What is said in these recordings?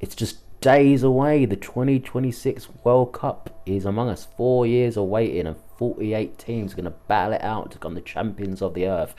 it's just days away. The 2026 World Cup is among us. 4 years awaiting, and 48 teams are going to battle it out to become the champions of the earth.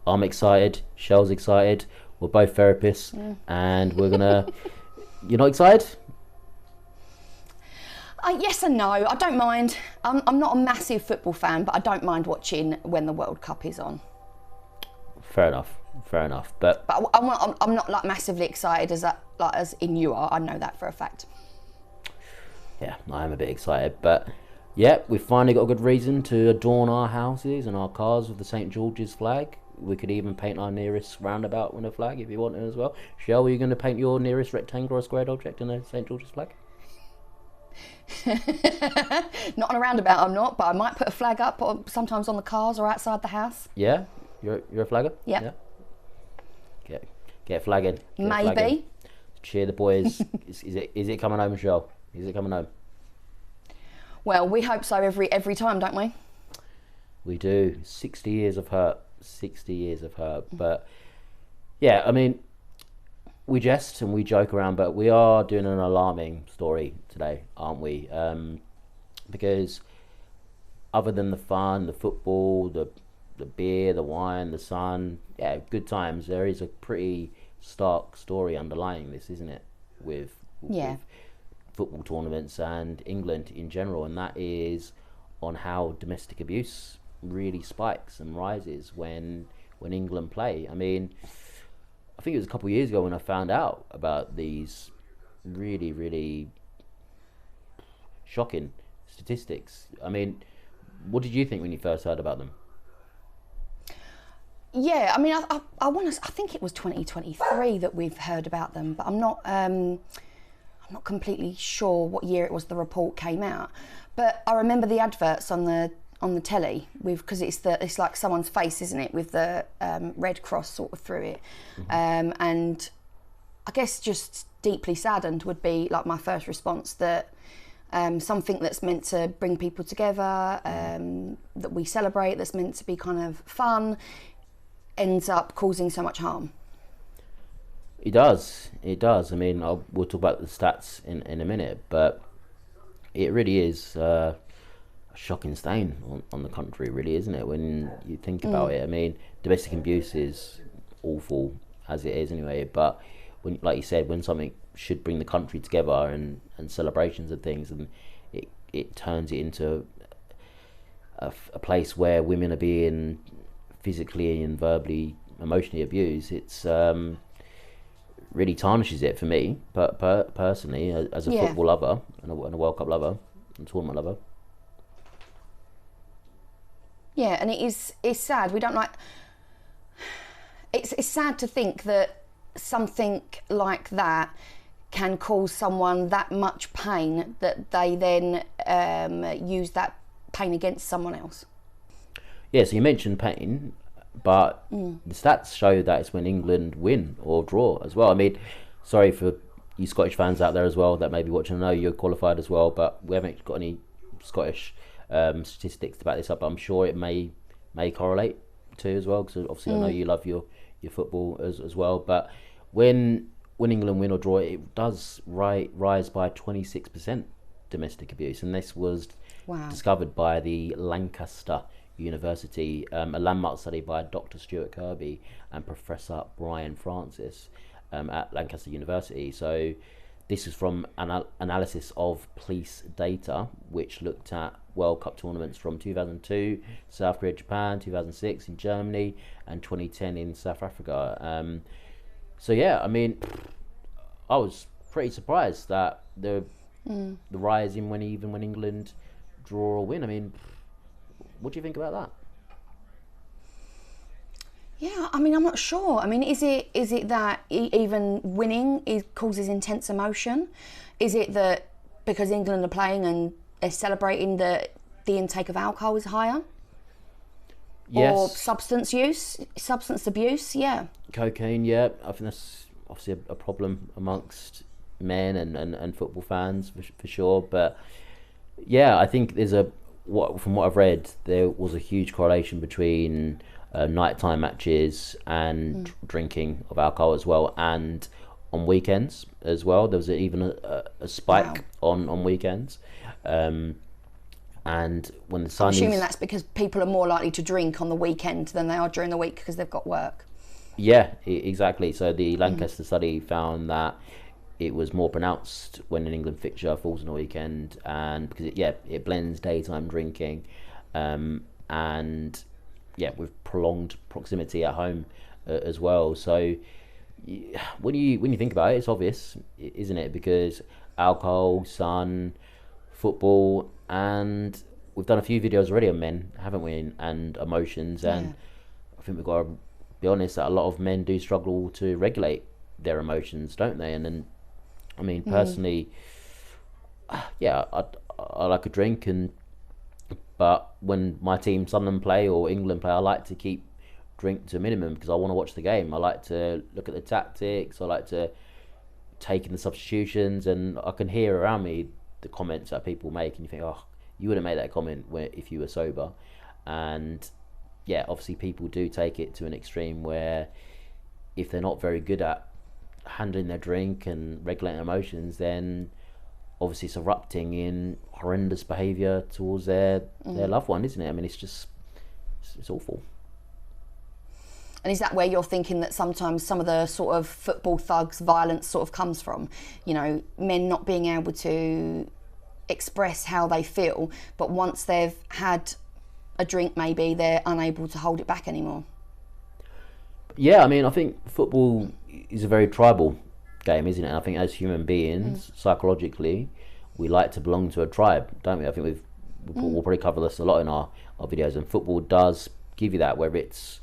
I'm excited. Shell's excited. We're both therapists, and we're gonna. You're not excited? Yes and no. I don't mind. I'm not a massive football fan, but I don't mind watching when the World Cup is on. Fair enough. But I'm not like massively excited as in you are. I know that for a fact. Yeah, I am a bit excited, but yeah, we've finally got a good reason to adorn our houses and our cars with the St. George's flag. We could even paint our nearest roundabout with a flag if you want to as well. Shell, are you going to paint your nearest rectangle or squared object in a St. George's flag? Not on a roundabout, I'm not, but I might put a flag up or sometimes on the cars or outside the house. Yeah? You're a flagger? Yep. Yeah. Get flagging. Maybe. Cheer the boys. is it coming home, Shell? Is it coming home? Well, we hope so every time, don't we? We do. 60 years of hurt. 60 years of hurt. But yeah, I mean, we jest and we joke around, but we are doing an alarming story today, aren't we? Because other than the fun, the football, the beer, the wine, the sun, yeah, good times, there is a pretty stark story underlying this, isn't it? With football tournaments and England in general, and that is on how domestic abuse really spikes and rises when England play. I mean, I think it was a couple of years ago when I found out about these really, really shocking statistics. I mean, what did you think when you first heard about them? Yeah, I mean, I think it was 2023 that we've heard about them, but I'm not completely sure what year it was the report came out. But I remember the adverts on the telly because it's like someone's face, isn't it, with the red cross sort of through it. And I guess just deeply saddened would be like my first response, that something that's meant to bring people together, that we celebrate, that's meant to be kind of fun, ends up causing so much harm. It does. I mean, we'll talk about the stats in a minute, but it really is a shocking stain on the country, really, isn't it, when you think about it? I mean, domestic abuse is awful as it is anyway, but when, like you said, when something should bring the country together and celebrations and things, and it turns it into a place where women are being physically and verbally, emotionally abused, it's really tarnishes it for me, but personally, as a football lover and a World Cup lover and tournament lover. Yeah, and it's sad. We don't like. It's sad to think that something like that can cause someone that much pain that they then use that pain against someone else. Yeah, so you mentioned pain, but the stats show that it's when England win or draw as well. I mean, sorry for you Scottish fans out there as well that may be watching. I know you're qualified as well, but we haven't got any Scottish statistics to back this up. But I'm sure it may correlate too as well, because obviously I know you love your football as well. But when England win or draw, it does rise by 26% domestic abuse, and this was discovered by the Lancaster University, a landmark study by Dr. Stuart Kirby and Professor Brian Francis at Lancaster University. So this is from analysis of police data, which looked at World Cup tournaments from 2002, South Korea, Japan, 2006 in Germany, and 2010 in South Africa. So yeah, I mean, I was pretty surprised that the rise in when England draw or win. I mean, what do you think about that? Yeah, I mean, I'm not sure. I mean, is it that even winning causes intense emotion? Is it that because England are playing and they're celebrating that the intake of alcohol is higher? Yes. Or substance abuse? Yeah. Cocaine, yeah. I think that's obviously a problem amongst men and football fans for sure. But yeah, I think from what I've read, there was a huge correlation between nighttime matches and drinking of alcohol as well, and on weekends as well. There was even a spike on weekends. And when the sun I'm assuming that's because people are more likely to drink on the weekend than they are during the week because they've got work. Yeah, exactly. So the Lancaster study found that it was more pronounced when an England fixture falls on a weekend, and because it blends daytime drinking, and with prolonged proximity at home as well. So when you think about it, it's obvious, isn't it? Because alcohol, sun, football, and we've done a few videos already on men, haven't we? And emotions, and I think we've got to be honest that a lot of men do struggle to regulate their emotions, don't they? And then, I mean, personally, I like a drink, but when my team Sunderland play or England play, I like to keep drink to a minimum because I want to watch the game. I like to look at the tactics. I like to take in the substitutions, and I can hear around me the comments that people make, and you think, oh, you wouldn't make that comment if you were sober. And obviously people do take it to an extreme where if they're not very good at handling their drink and regulating emotions, then obviously it's erupting in horrendous behaviour towards their loved one, isn't it? I mean, it's awful. And is that where you're thinking that sometimes some of the sort of football thugs violence sort of comes from? You know, men not being able to express how they feel, but once they've had a drink maybe they're unable to hold it back anymore. Yeah, I mean, I think football is a very tribal game, isn't it? And I think as human beings, psychologically, we like to belong to a tribe, don't we? I think we'll probably cover this a lot in our videos, and football does give you that, whether it's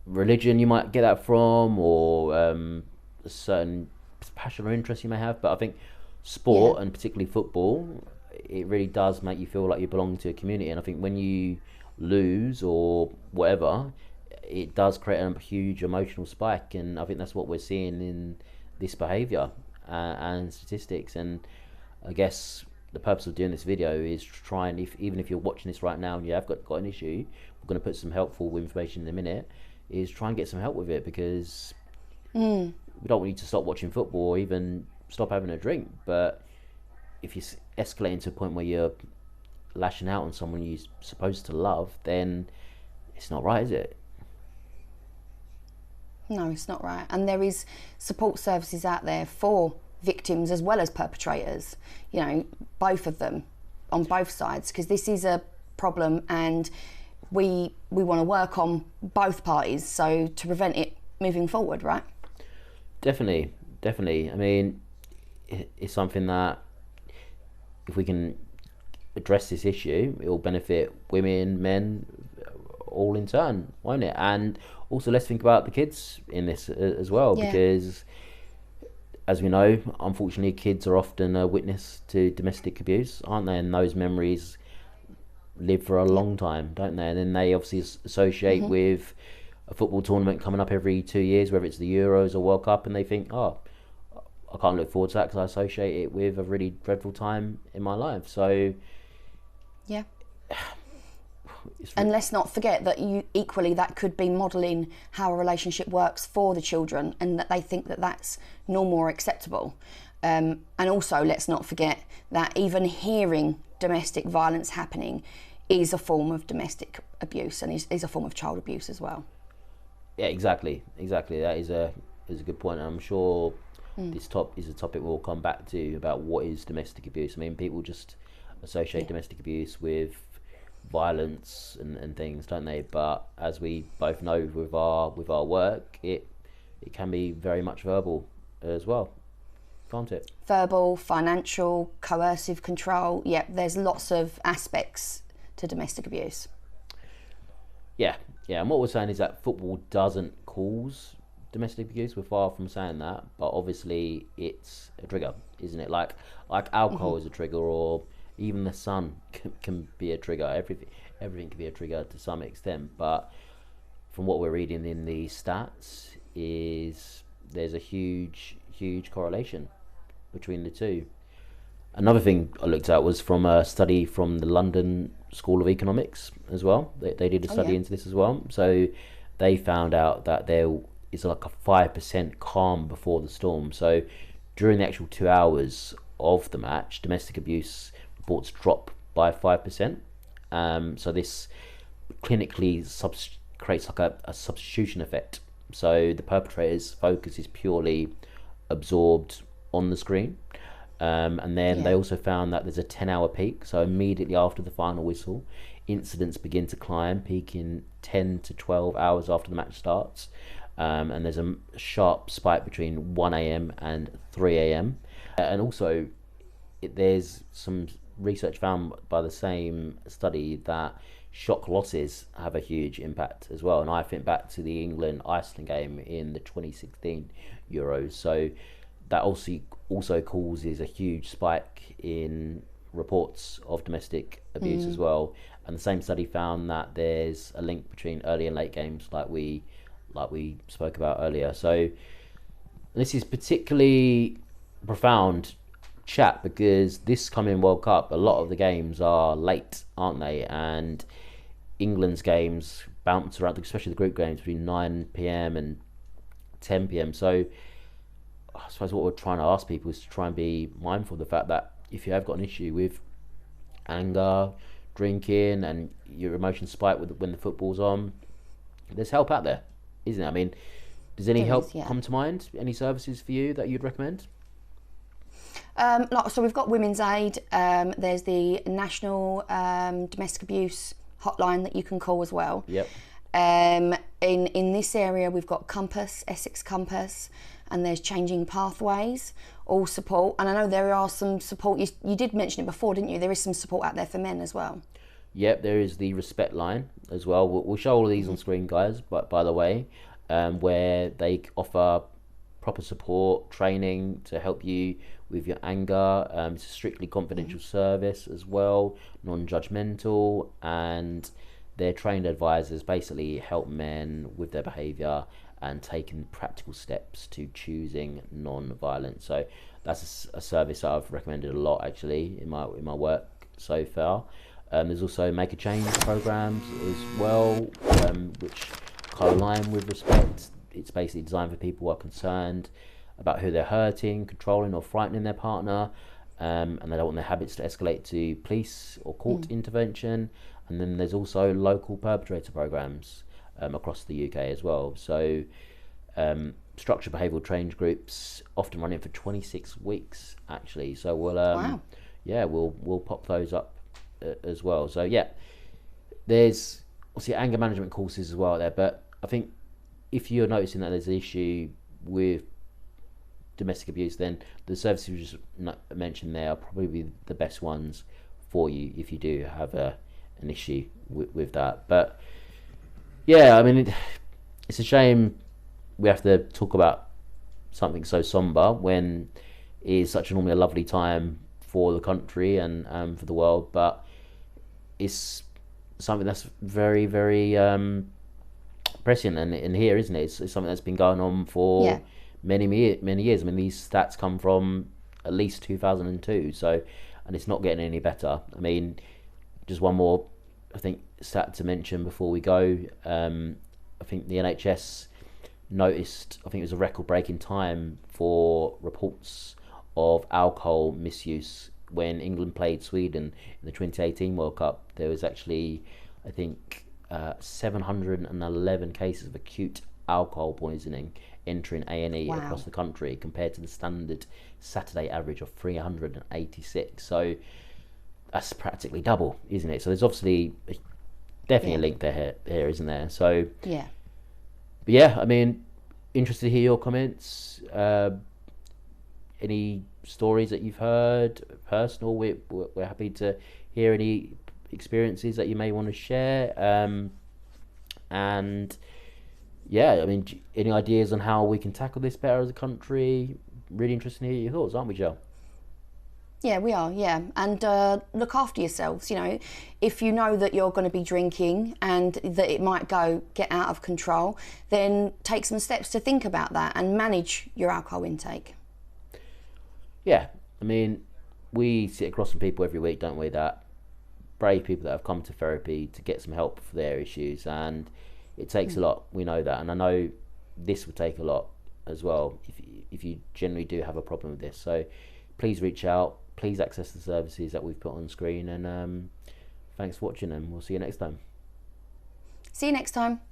religion you might get that from, or a certain passion or interest you may have, but I think sport, and particularly football, it really does make you feel like you belong to a community. And I think when you lose or whatever, it does create a huge emotional spike, and I think that's what we're seeing in this behaviour and statistics. And I guess the purpose of doing this video is to try and, even if you're watching this right now and you have got an issue, we're going to put some helpful information in a minute, is try and get some help with it, because we don't want you to stop watching football or even stop having a drink. But if you're escalating to a point where you're lashing out on someone you're supposed to love, then it's not right, is it? No, it's not right. And there is support services out there for victims as well as perpetrators, you know, both of them, on both sides, because this is a problem and we want to work on both parties, so to prevent it moving forward, right? Definitely. I mean, it's something that if we can address this issue, it will benefit women, men, all in turn, won't it? And also, let's think about the kids in this as well, because as we know, unfortunately, kids are often a witness to domestic abuse, aren't they? And those memories live for a long time, don't they? And then they obviously associate with a football tournament coming up every 2 years, whether it's the Euros or World Cup, and they think, oh, I can't look forward to that because I associate it with a really dreadful time in my life. So yeah. And let's not forget that that could be modelling how a relationship works for the children, and that they think that that's normal or acceptable. And also, let's not forget that even hearing domestic violence happening is a form of domestic abuse, and is a form of child abuse as well. Yeah, exactly. That is a good point. And I'm sure this is a topic we'll come back to, about what is domestic abuse. I mean, people just associate domestic abuse with violence and things, don't they? But as we both know with our work, it can be very much verbal as well, can't it? Verbal, financial, coercive control. Yeah, there's lots of aspects to domestic abuse. Yeah, and what we're saying is that football doesn't cause domestic abuse. We're far from saying that, but obviously it's a trigger, isn't it? Like alcohol is a trigger, or even the sun can be a trigger. Everything can be a trigger to some extent. But from what we're reading in the stats, is there's a huge correlation between the two. Another thing I looked at was from a study from the London School of Economics as well. They did a study into this as well. So they found out that there is like a 5% calm before the storm. So during the actual 2 hours of the match, domestic abuse reports drop by 5%. So this clinically creates like a substitution effect. So the perpetrator's focus is purely absorbed on the screen. And then they also found that there's a 10-hour peak. So immediately after the final whistle, incidents begin to climb, peaking 10 to 12 hours after the match starts. And there's a sharp spike between 1 a.m. and 3 a.m. And also, there's some research found by the same study that shock losses have a huge impact as well. And I think back to the England-Iceland game in the 2016 Euros. So that also causes a huge spike in reports of domestic abuse as well. And the same study found that there's a link between early and late games, like we spoke about earlier. So this is particularly profound chat because this coming World Cup, a lot of the games are late, aren't they? And England's games bounce around, especially the group games, between 9 p.m. and 10 p.m. So I suppose what we're trying to ask people is to try and be mindful of the fact that if you have got an issue with anger, drinking, and your emotions spike when the football's on, there's help out there, isn't it? I mean, does any help come to mind? Any services for you that you'd recommend? So we've got Women's Aid. There's the National Domestic Abuse Hotline that you can call as well. Yep. In this area, we've got Compass, Essex Compass, and there's Changing Pathways, all support. And I know there are some support. You did mention it before, didn't you? There is some support out there for men as well. Yep, there is the Respect line as well. We'll show all of these on screen, guys, but by the way, where they offer proper support, training to help you with your anger. It's a strictly confidential service as well, non-judgmental, and their trained advisors basically help men with their behaviour and taking practical steps to choosing non-violence. So that's a service that I've recommended a lot actually in my work so far. There's also Make a Change programs as well, which co-align with Respect. It's basically designed for people who are concerned about who they're hurting, controlling or frightening their partner, and they don't want their habits to escalate to police or court intervention. And then there's also local perpetrator programs across the UK as well. So structured behavioural change groups often running for 26 weeks actually. So we'll pop those up as well. So there's obviously anger management courses as well there, but I think if you're noticing that there's an issue with domestic abuse, then the services you just mentioned there are probably the best ones for you if you do have an issue with that. But I mean, it's a shame we have to talk about something so somber when it is such normally a lovely time for the country and for the world, but it's something that's very, very pressing and here, isn't it? It's something that's been going on for many years. I mean, these stats come from at least 2002, so, and it's not getting any better. I mean, just one more, I think, stat to mention before we go. I think the NHS noticed, I think it was a record-breaking time for reports of alcohol misuse when England played Sweden in the 2018 World Cup. There was actually, I think, 711 cases of acute alcohol poisoning entering A&E across the country, compared to the standard Saturday average of 386. So that's practically double, isn't it? So there's obviously definitely a link there, isn't there? So I mean, interested to hear your comments. Any stories that you've heard personal? We're happy to hear any experiences that you may want to share. And I mean, any ideas on how we can tackle this better as a country? Really interested to hear your thoughts, aren't we, Joe? Yeah, we are, and look after yourselves. You know, if you know that you're going to be drinking and that it might get out of control, then take some steps to think about that and manage your alcohol intake. I mean, we sit across from people every week, don't we, that brave people that have come to therapy to get some help for their issues, and it takes a lot, we know that. And I know this will take a lot as well if you generally do have a problem with this. So please reach out, please access the services that we've put on screen, and thanks for watching, and we'll see you next time. See you next time.